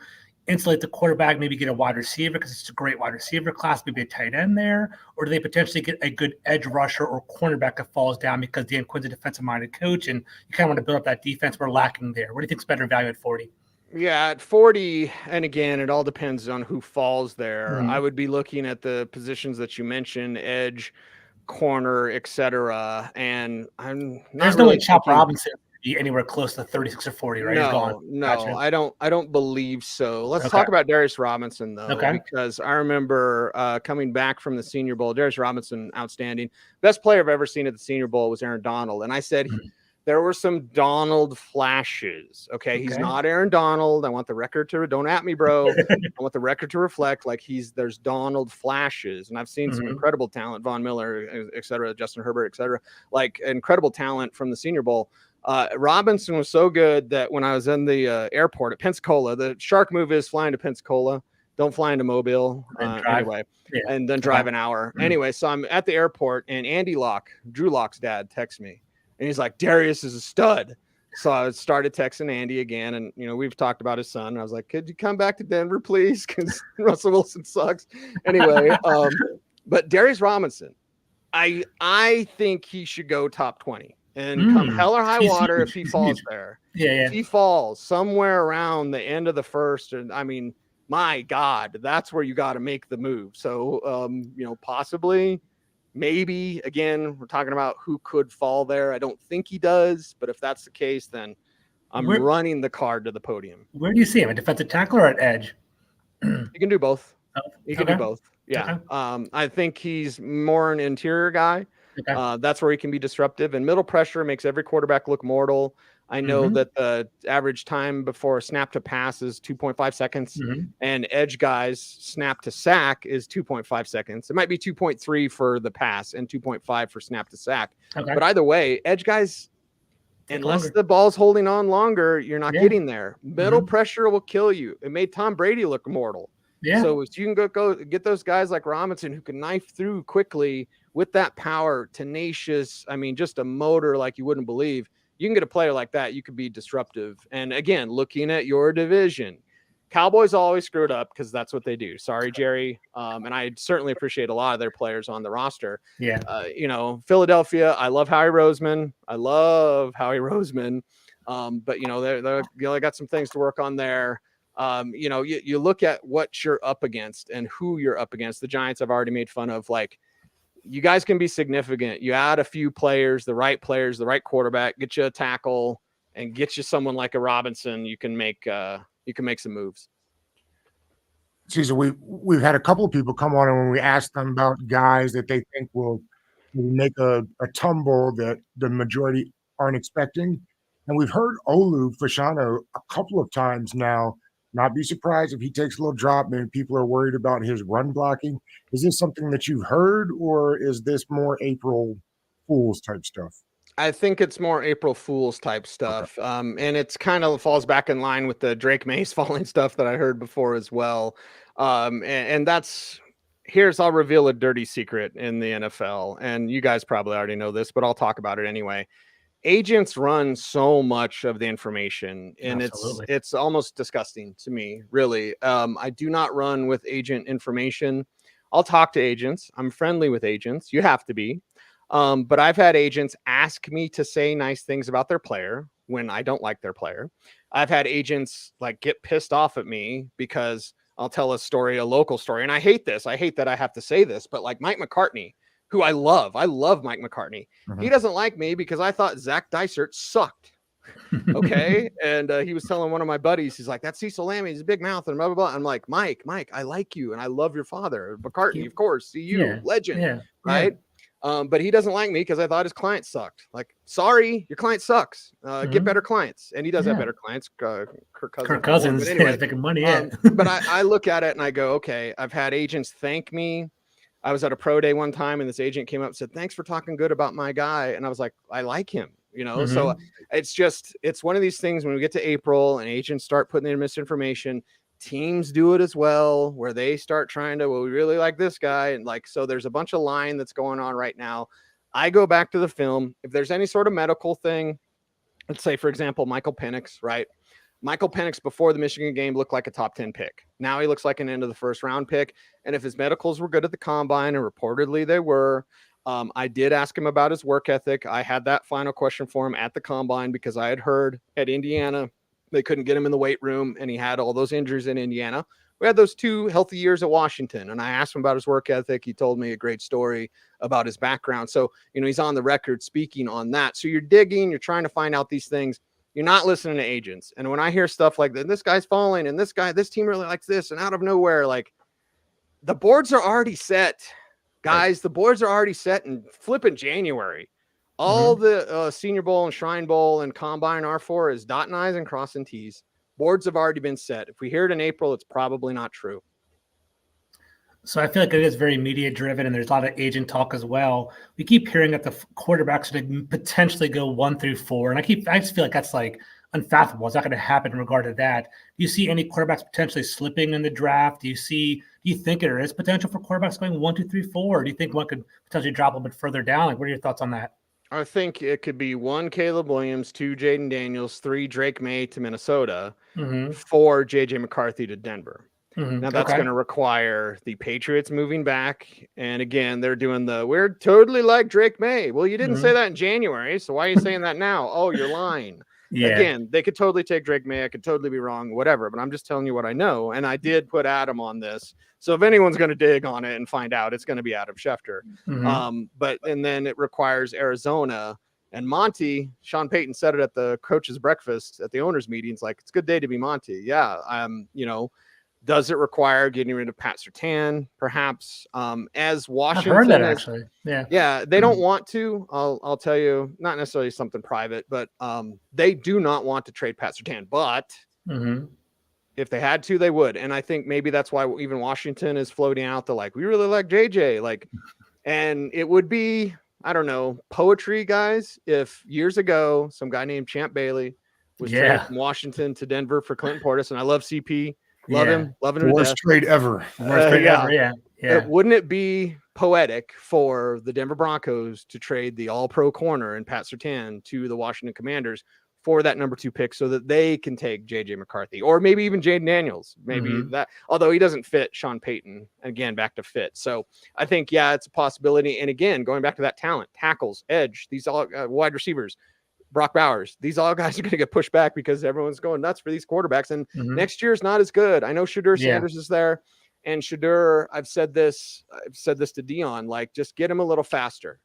insulate the quarterback, maybe get a wide receiver because it's a great wide receiver class, maybe a tight end there? Or do they potentially get a good edge rusher or cornerback that falls down because Dan Quinn's a defensive-minded coach and you kind of want to build up that defense? We're lacking there. What do you think's better value at 40? Yeah, at 40, and again, it all depends on who falls there. I would be looking at the positions that you mentioned, edge, corner, etc. And there's no way Chop Robinson be anywhere close to 36 or 40, right? No, gotcha. I don't believe so. Let's talk about Darius Robinson though, because I remember coming back from the Senior Bowl. Darius Robinson, outstanding, best player I've ever seen at the Senior Bowl was Aaron Donald, and I said there were some Donald flashes. Okay, he's not Aaron Donald. I want the record to don't at me, bro. I want the record to reflect like there's Donald flashes, and I've seen some incredible talent, Von Miller, etc., Justin Herbert, etc., like incredible talent from the Senior Bowl. Robinson was so good that when I was in the airport at Pensacola, the shark move is flying to Pensacola. Don't fly into Mobile anyway, and then drive an hour. Anyway, so I'm at the airport, and Andy Locke, Drew Locke's dad, texts me, and he's like, Darius is a stud. So I started texting Andy again, and we've talked about his son. And I was like, could you come back to Denver, please? Because Russell Wilson sucks. Anyway, but Darius Robinson, I think he should go top 20. And come hell or high water, if he falls there, if he falls somewhere around the end of the 1st, and I mean, my God, that's where you got to make the move. So, possibly, maybe, again, we're talking about who could fall there. I don't think he does, but if that's the case, then I'm running the card to the podium. Where do you see him? A defensive tackle or at edge? You can do both. You can do both. Yeah. I think he's more an interior guy. That's where he can be disruptive, and middle pressure makes every quarterback look mortal. I know that the average time before a snap to pass is 2.5 seconds, and edge guys snap to sack is 2.5 seconds. It might be 2.3 for the pass and 2.5 for snap to sack. But either way, edge guys, unless the ball's holding on longer, you're not getting there. Middle pressure will kill you. It made Tom Brady look mortal. So if you can go get those guys like Robinson who can knife through quickly with that power, tenacious, I mean, just a motor like you wouldn't believe. You can get a player like that, you could be disruptive. And again, looking at your division, Cowboys always screwed up because that's what they do. Sorry, Jerry. And I certainly appreciate a lot of their players on the roster. Philadelphia, I love Howie Roseman. But they got some things to work on there. You look at what you're up against and who you're up against. The Giants I've already made fun of. Like, you guys can be significant. You add a few players, the right quarterback, get you a tackle, and get you someone like a Robinson. You can make some moves. Cecil, we've had a couple of people come on, and when we asked them about guys that they think will make a tumble, that the majority aren't expecting. And we've heard Olu Fashanu a couple of times now. Not be surprised if he takes a little drop. Maybe people are worried about his run blocking. Is this something that you've heard, or is this more April Fool's type stuff? I think it's more April Fool's type stuff. Okay. And it's kind of falls back in line with the Drake Mays falling stuff that I heard before as well. And that's, I'll reveal a dirty secret in the NFL. And you guys probably already know this, but I'll talk about it anyway. Agents run so much of the information, and it's almost disgusting to me, really. I do not run with agent information. I'll talk to agents. I'm friendly with agents. You have to be. But I've had agents ask me to say nice things about their player when I don't like their player. I've had agents like get pissed off at me because I'll tell a story, a local story. And I hate this. I hate that I have to say this, but like Mike McCartney, who I love Mike McCartney. Mm-hmm. He doesn't like me because I thought Zach Dysert sucked. Okay. And he was telling one of my buddies, he's like, that's Cecil Lammey. He's a big mouth and blah, blah, blah. I'm like, Mike, I like you. And I love your father. McCartney, of course. See you, legend. Right. But he doesn't like me because I thought his client sucked. Like, sorry, your client sucks. Get better clients. And he does have better clients. Kirk Cousins is making money. But I look at it and I go, okay, I've had agents thank me. I was at a pro day one time and this agent came up and said, thanks for talking good about my guy. And I was like, I like him, So it's one of these things when we get to April and agents start putting in misinformation, teams do it as well, where they start trying to, well, we really like this guy. And like, so there's a bunch of lying that's going on right now. I go back to the film. If there's any sort of medical thing, let's say, for example, Michael Penix, right? Michael Penix before the Michigan game looked like a top 10 pick. Now he looks like an end of the first round pick. And if his medicals were good at the combine, and reportedly they were, I did ask him about his work ethic. I had that final question for him at the combine because I had heard at Indiana, they couldn't get him in the weight room and he had all those injuries in Indiana. We had those 2 healthy years at Washington and I asked him about his work ethic. He told me a great story about his background. So, he's on the record speaking on that. So you're digging, you're trying to find out these things. You're not listening to agents. And when I hear stuff like that, this guy's falling and this team really likes this, and out of nowhere, like the boards are already set, guys. Right. The boards are already set and flipping January. All the Senior Bowl and Shrine Bowl and Combine R4 is dotting I's and crossing T's. Boards have already been set. If we hear it in April, it's probably not true. So I feel like it is very media driven and there's a lot of agent talk as well. We keep hearing that the quarterbacks could potentially go 1 through 4. And I just feel like that's like unfathomable. It's not going to happen in regard to that. Do you see any quarterbacks potentially slipping in the draft? Do you think there is potential for quarterbacks going 1, 2, 3, 4? Or do you think one could potentially drop a little bit further down? Like, what are your thoughts on that? I think it could be 1 Caleb Williams, 2 Jaden Daniels, 3 Drake May to Minnesota, 4 JJ McCarthy to Denver. Now that's going to require the Patriots moving back. And again, they're doing we're totally like Drake May. Well, you didn't say that in January. So why are you saying that now? Oh, you're lying. Yeah. Again, they could totally take Drake May. I could totally be wrong, whatever, but I'm just telling you what I know. And I did put Adam on this. So if anyone's going to dig on it and find out, it's going to be Adam Schefter. And then it requires Arizona and Monty. Sean Payton said it at the coach's breakfast at the owners meetings. Like, it's a good day to be Monty. Yeah. Does it require getting rid of Pat Surtain, perhaps? As Washington, I've heard that actually. Yeah, they don't want to. I'll tell you, not necessarily something private, but they do not want to trade Pat Surtain. But if they had to, they would. And I think maybe that's why even Washington is floating out the we really like JJ. And it would be, I don't know, poetry, guys, if years ago some guy named Champ Bailey was traded from Washington to Denver for Clinton Portis, and I love CP. Love him to worst trade ever. Wouldn't it be poetic for the Denver Broncos to trade the all-pro corner and Pat Surtain to the Washington Commanders for that number 2 pick so that they can take JJ McCarthy or maybe even Jaden Daniels, that, although he doesn't fit Sean Payton, again, back to fit. So I think, it's a possibility. And again, going back to that talent, tackles, edge, these all wide receivers, Brock Bowers, these all guys are going to get pushed back because everyone's going nuts for these quarterbacks. And next year is not as good. I know Shadur Sanders is there, and Shadur, I've said this to Dion, just get him a little faster.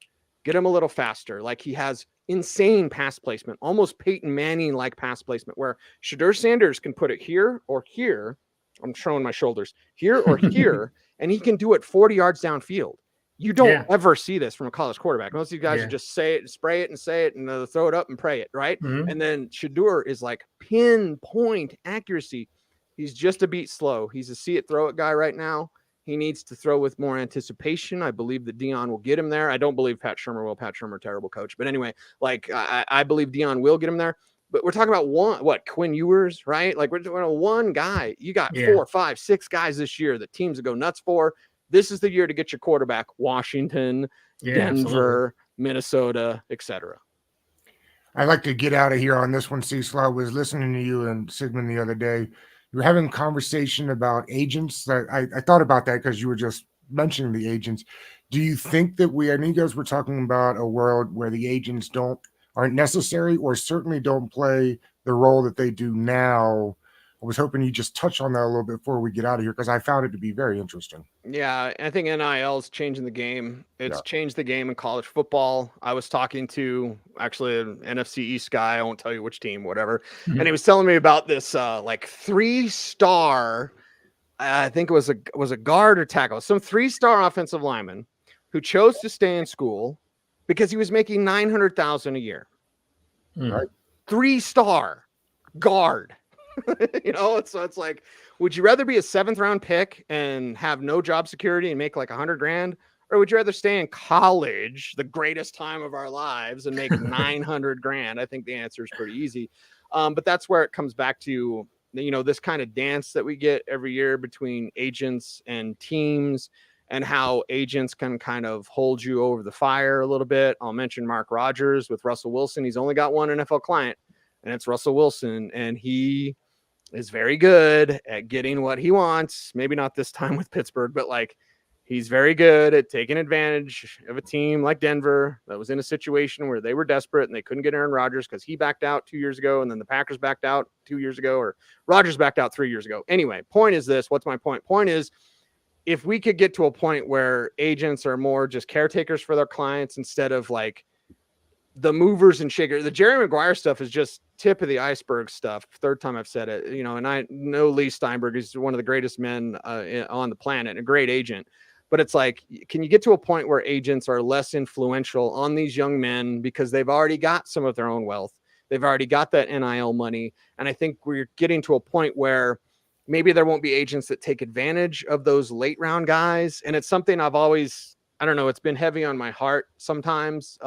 Like, he has insane pass placement, almost Peyton Manning-like pass placement, where Shadur Sanders can put it here or here. I'm showing my shoulders here or here, and he can do it 40 yards downfield. You don't ever see this from a college quarterback. Most of these guys are just say it, spray it, and say it, and throw it up and pray it, right? And then Shedeur is like pinpoint accuracy. He's just a beat slow. He's a see it, throw it guy right now. He needs to throw with more anticipation. I believe that Deion will get him there. I don't believe Pat Shurmur will. Pat Shurmur, terrible coach. But anyway, like I believe Deion will get him there. But we're talking about Quinn Ewers, right? Like we're doing one guy. You got 4, 5, 6 guys this year that teams will go nuts for. This is the year to get your quarterback. Washington, Denver, Minnesota, etc. I'd like to get out of here on this one, Cecil. I was listening to you and Sigmund the other day. You were having a conversation about agents. I thought about that because you were just mentioning the agents. Do you think that I know you guys were talking about a world where the agents aren't necessary or certainly don't play the role that they do now? I was hoping you just touch on that a little bit before we get out of here because I found it to be very interesting. Yeah, I think NIL is changing the game. It's changed the game in college football. I was talking to actually an NFC East guy. I won't tell you which team, whatever. And he was telling me about this like 3-star, I think it was a guard or tackle, some 3-star offensive lineman who chose to stay in school because he was making $900,000 a year. Right. 3-star guard. So it's like, would you rather be a 7th round pick and have no job security and make like $100,000, or would you rather stay in college, the greatest time of our lives, and make $900,000? I think the answer is pretty easy. But that's where it comes back to, this kind of dance that we get every year between agents and teams, and how agents can kind of hold you over the fire a little bit. I'll mention Mark Rodgers with Russell Wilson. He's only got one NFL client, and it's Russell Wilson, and he is very good at getting what he wants. Maybe not this time with Pittsburgh, but like he's very good at taking advantage of a team like Denver that was in a situation where they were desperate and they couldn't get Aaron Rodgers because he backed out 2 years ago, and then the Packers backed out 2 years ago, or Rodgers backed out 3 years ago. Anyway, point is this. What's my point? Point is, if we could get to a point where agents are more just caretakers for their clients instead of like the movers and shakers. The Jerry Maguire stuff is just tip of the iceberg stuff. 3rd time I've said it, and I know Lee Steinberg is one of the greatest men on the planet and a great agent. But it's like, can you get to a point where agents are less influential on these young men because they've already got some of their own wealth? They've already got that NIL money. And I think we're getting to a point where maybe there won't be agents that take advantage of those late round guys. And it's something I've always, I don't know, it's been heavy on my heart sometimes.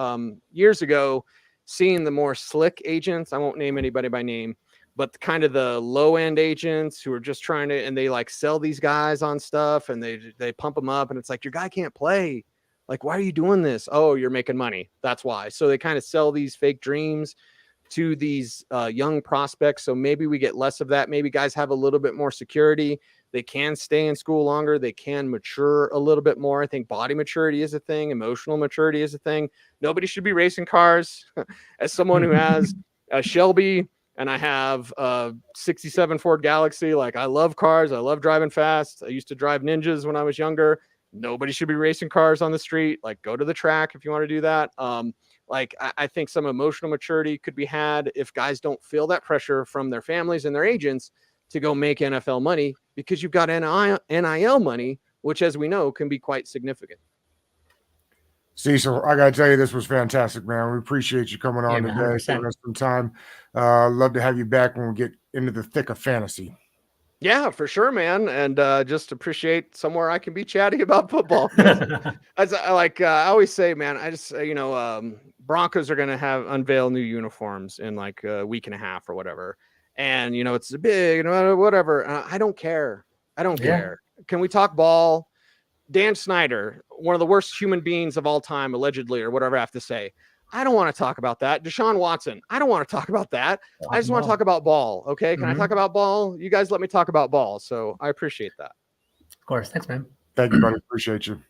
Years ago, seeing the more slick agents, I won't name anybody by name, but kind of the low end agents who are just trying to, and they like sell these guys on stuff and they pump them up, and it's like, your guy can't play. Like, why are you doing this? Oh, you're making money. That's why. So they kind of sell these fake dreams to these young prospects. So maybe we get less of that. Maybe guys have a little bit more security. They can stay in school longer. They can mature a little bit more. I think body maturity is a thing. Emotional maturity is a thing. Nobody should be racing cars. As someone who has a Shelby and I have a 67 Ford Galaxy, like, I love cars. I love driving fast. I used to drive Ninjas when I was younger. Nobody should be racing cars on the street. Like, go to the track if you want to do that. I think some emotional maturity could be had if guys don't feel that pressure from their families and their agents to go make NFL money, because you've got NIL money, which, as we know, can be quite significant. Cecil, I got to tell you, this was fantastic, man. We appreciate you coming on today, giving us some time. Love to have you back when we get into the thick of fantasy. Yeah, for sure, man. And just appreciate somewhere I can be chatting about football. As I always say, man, I just, Broncos are going to unveil new uniforms in like a week and a half or whatever. And, it's big, whatever. I don't care. I don't care. Can we talk ball? Dan Snyder, one of the worst human beings of all time, allegedly, or whatever I have to say. I don't want to talk about that. Deshaun Watson, I don't want to talk about that. I just want to talk about ball. Okay. Can I talk about ball? You guys let me talk about ball. So I appreciate that. Of course. Thanks, man. Thank you, buddy. Appreciate you.